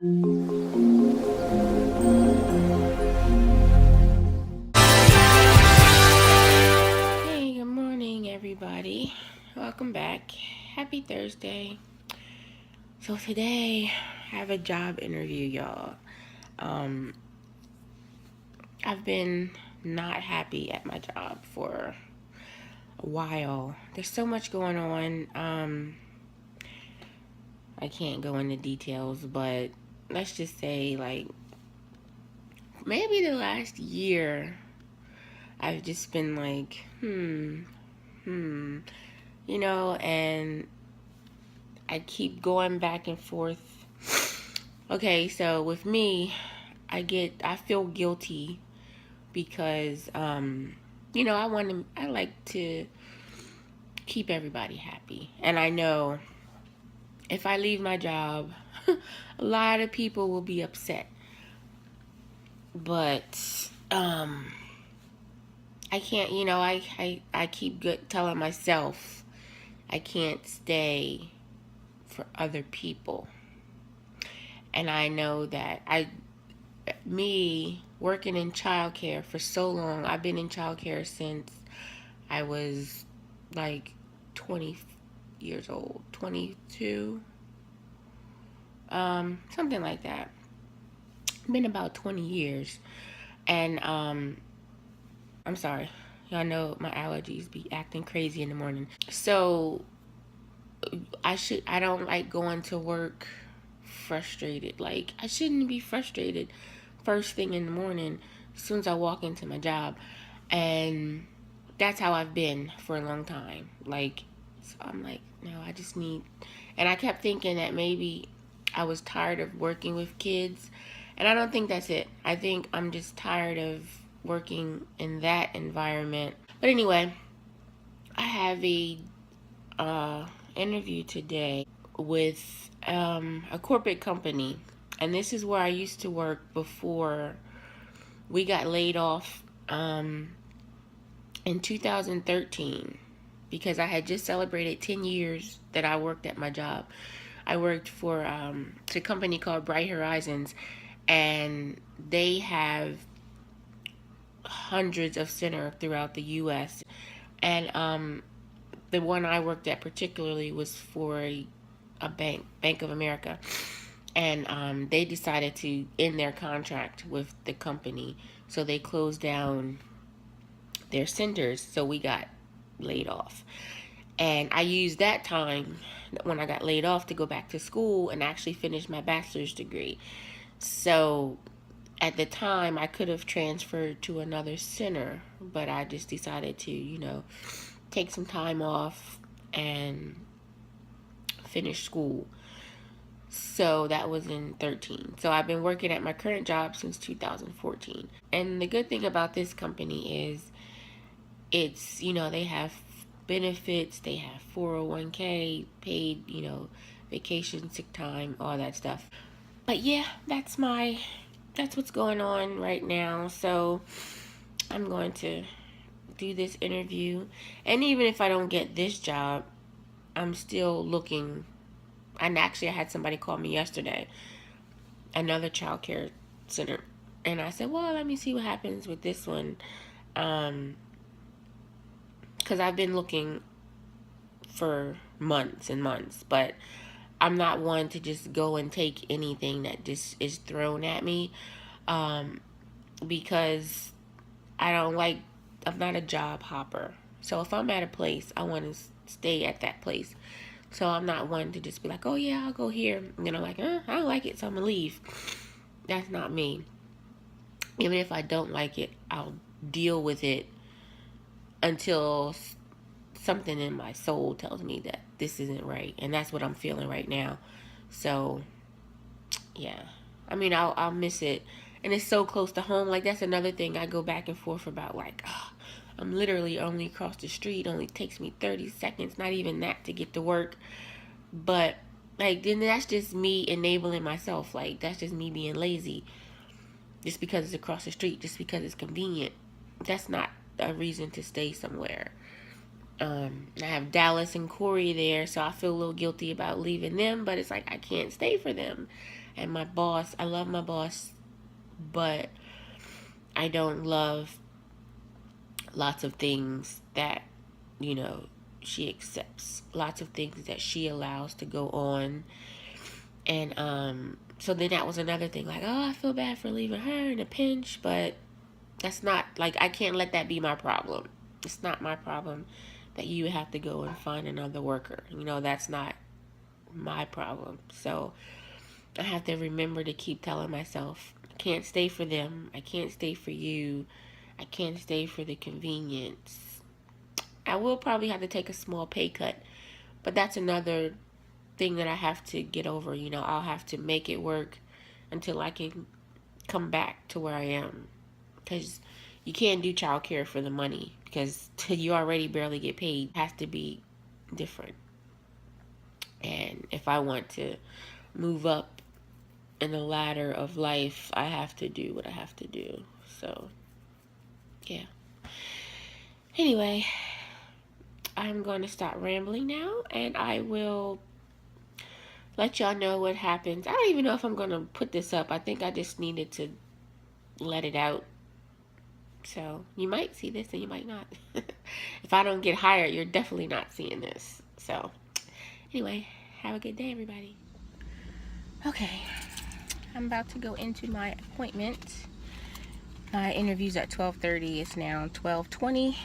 Hey, good morning, everybody. Welcome back. Happy Thursday. So today I have a job interview, y'all. Um, I've been not happy at my job for a while. There's so much going on. I can't go into details, but let's just say, like, maybe the last year, I've just been like, and I keep going back and forth. Okay, so with me, I feel guilty because, I like to keep everybody happy. And I know if I leave my job, a lot of people will be upset. But, I can't, I keep telling myself I can't stay for other people. And I know that me working in childcare for so long, I've been in childcare since I was like 20 years old, 22, something like that. Been about 20 years. And I'm sorry. Y'all know my allergies be acting crazy in the morning. So I don't like going to work frustrated. Like, I shouldn't be frustrated first thing in the morning as soon as I walk into my job. And that's how I've been for a long time. Like, so I'm like, no, I just need. And I kept thinking that maybe I was tired of working with kids. And I don't think that's it. I think I'm just tired of working in that environment. But anyway, I have a interview today with a corporate company. And this is where I used to work before we got laid off in 2013 because I had just celebrated 10 years that I worked at my job. I worked for a company called Bright Horizons, and they have hundreds of centers throughout the U.S. And the one I worked at particularly was for a bank, Bank of America. And they decided to end their contract with the company. So they closed down their centers. So we got laid off. And I used that time when I got laid off to go back to school and actually finish my bachelor's degree. So at the time, I could have transferred to another center, but I just decided to, take some time off and finish school. So that was in 13. So I've been working at my current job since 2014. And the good thing about this company is they have benefits, they have 401k, paid, vacation, sick time, all that stuff. But yeah, that's what's going on right now. So I'm going to do this interview. And even if I don't get this job, I'm still looking. And actually, I had somebody call me yesterday, another child care center. And I said, well, let me see what happens with this one. Because I've been looking for months and months. But I'm not one to just go and take anything that just is thrown at me. Because I'm not a job hopper. So if I'm at a place, I want to stay at that place. So I'm not one to just be like, oh yeah, I'll go here. Like, I don't like it, so I'm going to leave. That's not me. Even if I don't like it, I'll deal with it until something in my soul tells me that this isn't right. And that's what I'm feeling right now. So, yeah. I mean, I'll miss it. And it's so close to home. Like, that's another thing I go back and forth about. Like, I'm literally only across the street. Only takes me 30 seconds, not even that, to get to work. But, like, then that's just me enabling myself. Like, that's just me being lazy. Just because it's across the street, just because it's convenient. That's not a reason to stay somewhere. I have Dallas and Corey there, so I feel a little guilty about leaving them. But it's like, I can't stay for them. And my boss, I love my boss, but I don't love lots of things that, you know, she accepts, lots of things that she allows to go on. And so then that was another thing, like, oh, I feel bad for leaving her in a pinch, but that's not, like, I can't let that be my problem. It's not my problem that you have to go and find another worker. You know, that's not my problem. So I have to remember to keep telling myself, I can't stay for them. I can't stay for you. I can't stay for the convenience. I will probably have to take a small pay cut, but that's another thing that I have to get over. You know, I'll have to make it work until I can come back to where I am. Because you can't do childcare for the money, because you already barely get paid. It has to be different. And if I want to move up in the ladder of life, I have to do what I have to do. So, yeah. Anyway, I'm going to stop rambling now, and I will let y'all know what happens. I don't even know if I'm going to put this up. I think I just needed to let it out. So you might see this and you might not. If I don't get hired, you're definitely not seeing this. So anyway, have a good day, everybody. Okay, I'm about to go into my appointment. My interview's at 12:30. It's now 12:20.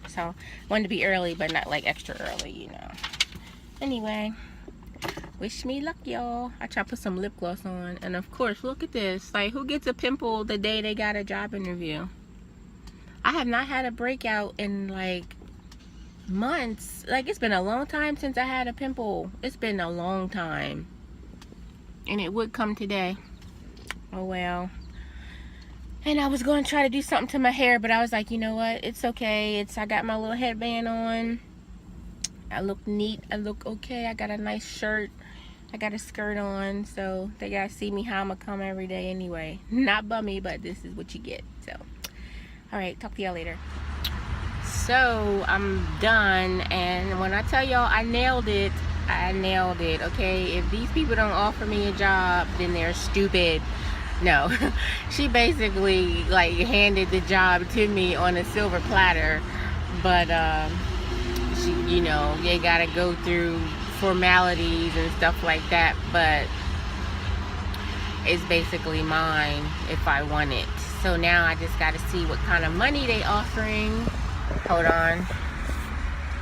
So I wanted to be early, but not like extra early, you know. Anyway, wish me luck, y'all. I try to put some lip gloss on. And of course, look at this. Like, who gets a pimple the day they got a job interview? I have not had a breakout in like months. Like, it's been a long time since I had a pimple. It's been a long time. And it would come today. Oh well. And I was going to try to do something to my hair, but I was like, you know what? It's okay. I got my little headband on. I look neat. I look okay. I got a nice shirt. I got a skirt on. So they got to see me how I'm going to come every day anyway. Not bummy, but this is what you get. So, all right. Talk to y'all later. So I'm done. And when I tell y'all I nailed it, I nailed it. Okay. If these people don't offer me a job, then they're stupid. No. She basically like handed the job to me on a silver platter. But, she, you know, they gotta go through formalities and stuff like that, but it's basically mine if I want it. So now I just gotta see what kind of money they offering. Hold on,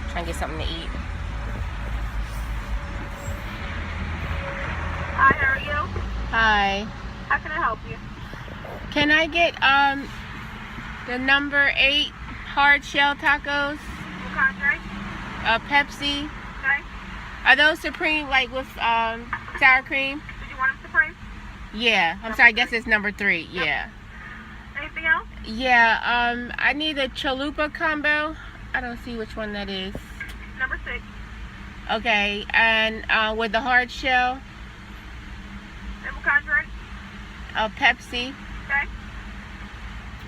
trying to get something to eat. Hi, how are you? Hi. How can I help you? Can I get the number 8 hard shell tacos? What kind, right? Pepsi. Okay. Are those supreme, like with sour cream? Did you want them supreme? Yeah. I'm sorry. I guess it's number 3. Yep. Yeah. Anything else? Yeah. I need a chalupa combo. I don't see which one that is. Number 6. Okay. And with the hard shell. And what kind, right? A Pepsi. Okay.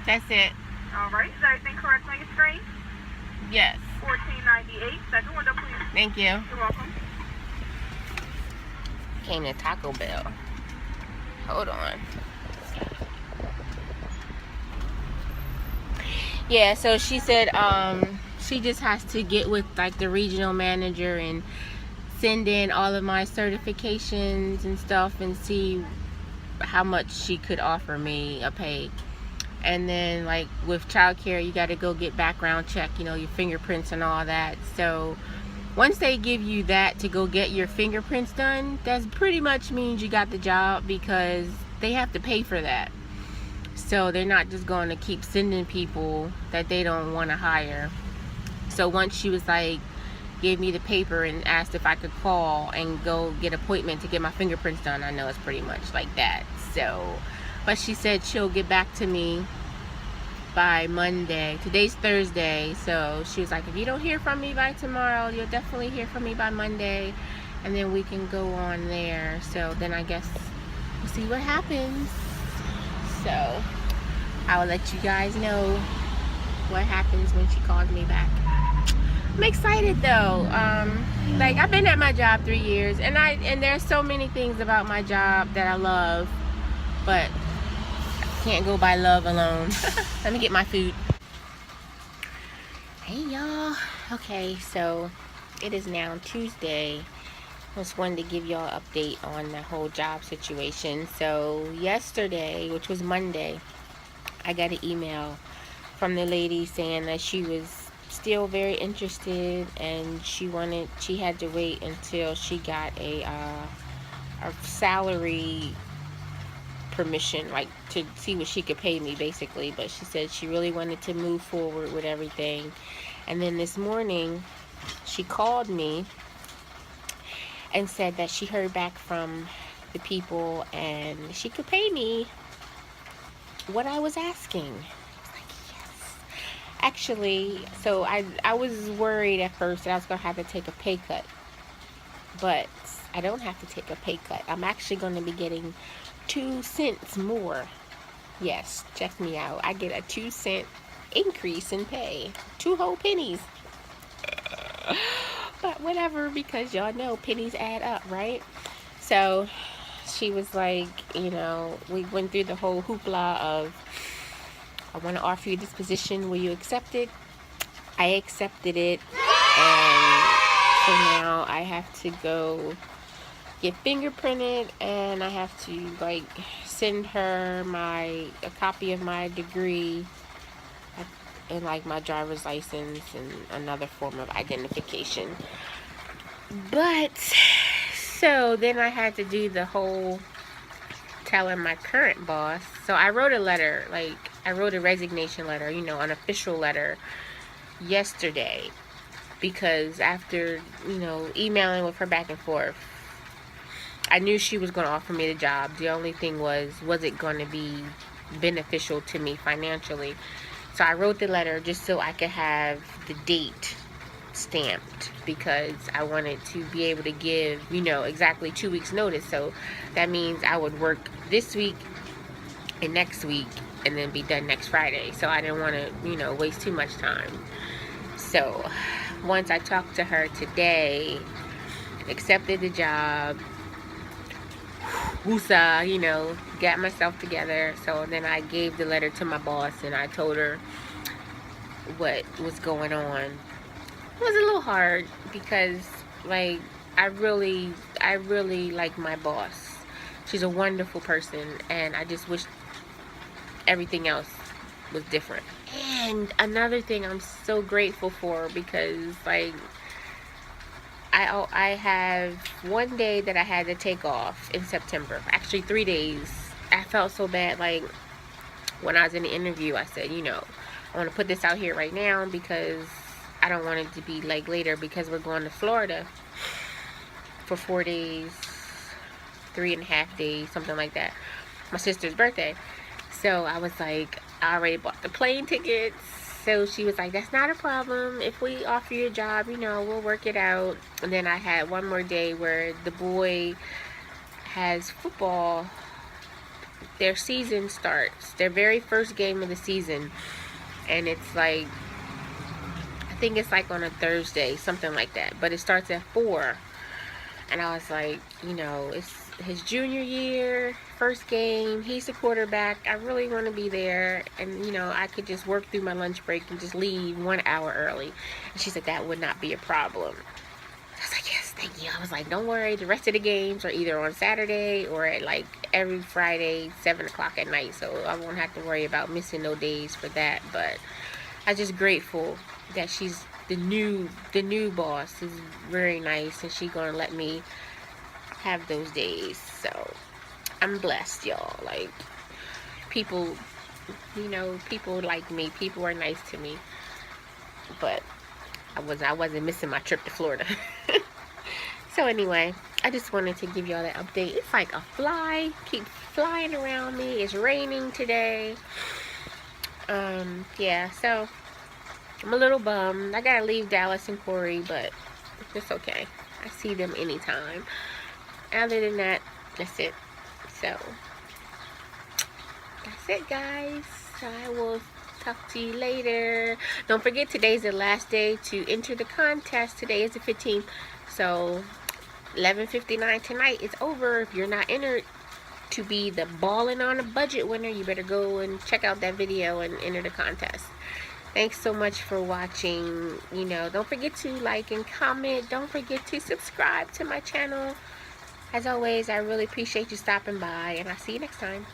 That's it. All right. Is everything correct on your screen? Yes. $14.98. Second window, please. Thank you. You're welcome. Came to Taco Bell. Hold on. Yeah, so she said she just has to get with like the regional manager and send in all of my certifications and stuff and see how much she could offer me a pay. And then like with childcare, you got to go get background check, you know, your fingerprints and all that. So once they give you that to go get your fingerprints done, that pretty much means you got the job, because they have to pay for that. So they're not just going to keep sending people that they don't want to hire. So once she was like, gave me the paper and asked if I could call and go get an appointment to get my fingerprints done, I know it's pretty much like that. So, but she said she'll get back to me by Monday. Today's Thursday, so she was like, if you don't hear from me by tomorrow, you'll definitely hear from me by Monday, and then we can go on there. So then I guess we'll see what happens. So I will let you guys know what happens when she calls me back. I'm excited though. Like I've been at my job 3 years, and there's so many things about my job that I love, but can't go by love alone. Let me get my food. Hey y'all. Okay, so it is now Tuesday. I just wanted to give y'all an update on the whole job situation. So yesterday, which was Monday, I got an email from the lady saying that she was still very interested, and she had to wait until she got a salary permission, like to see what she could pay me basically. But she said she really wanted to move forward with everything. And then this morning she called me and said that she heard back from the people and she could pay me what I was asking. Actually, so I was worried at first that I was going to have to take a pay cut. But I don't have to take a pay cut. I'm actually going to be getting 2 cents more. Yes, check me out. I get a 2-cent increase in pay. 2 whole pennies. But whatever, because y'all know pennies add up, right? So she was like, we went through the whole hoopla of, I want to offer you this position. Will you accept it? I accepted it. And so now I have to go get fingerprinted, and I have to send her a copy of my degree and my driver's license and another form of identification. But so then I had to do the whole telling my current boss. So I wrote a letter, I wrote a resignation letter, an official letter yesterday, because after emailing with her back and forth, I knew she was going to offer me the job. The only thing was it going to be beneficial to me financially? So I wrote the letter just so I could have the date stamped, because I wanted to be able to give, exactly 2 weeks notice. So that means I would work this week and next week and then be done next Friday. So I didn't want to, waste too much time. So once I talked to her today, accepted the job, woosah, got myself together. So then I gave the letter to my boss and I told her what was going on. It was a little hard because I really like my boss. She's a wonderful person, and I just wish everything else was different. And another thing I'm so grateful for, because I have one day that I had to take off in September. Actually 3 days. I felt so bad. When I was in the interview, I said, I want to put this out here right now because I don't want it to be later, because we're going to Florida for 4 days, 3.5 days, something like that. My sister's birthday. So I was like, I already bought the plane tickets. So she was like, that's not a problem. If we offer you a job, we'll work it out. And then I had one more day where the boy has football. Their season starts, their very first game of the season. And it's I think it's on a Thursday, something like that. But it starts at 4. And I was like, it's his junior year, first game. He's the quarterback. I really want to be there. And, I could just work through my lunch break and just leave 1 hour early. And she said that would not be a problem. I was like, yes, thank you. I was like, don't worry. The rest of the games are either on Saturday or at every Friday, 7 o'clock at night. So I won't have to worry about missing no days for that. But I'm just grateful that she's the new boss is very nice, and she's gonna let me have those days. So I'm blessed, y'all. People, people like me. People are nice to me. But I wasn't missing my trip to Florida. So anyway, I just wanted to give y'all that update. It's like a fly keep flying around me. It's raining today. Yeah, so I'm a little bummed. I gotta leave Dallas and Corey, but it's okay. I see them anytime. Other than that, that's it. So, that's it, guys. I will talk to you later. Don't forget, today's the last day to enter the contest. Today is the 15th. So 11:59 tonight, it's over. If you're not entered to be the Ballin' on a Budget winner, you better go and check out that video and enter the contest. Thanks so much for watching. Don't forget to like and comment. Don't forget to subscribe to my channel. As always, I really appreciate you stopping by, and I'll see you next time.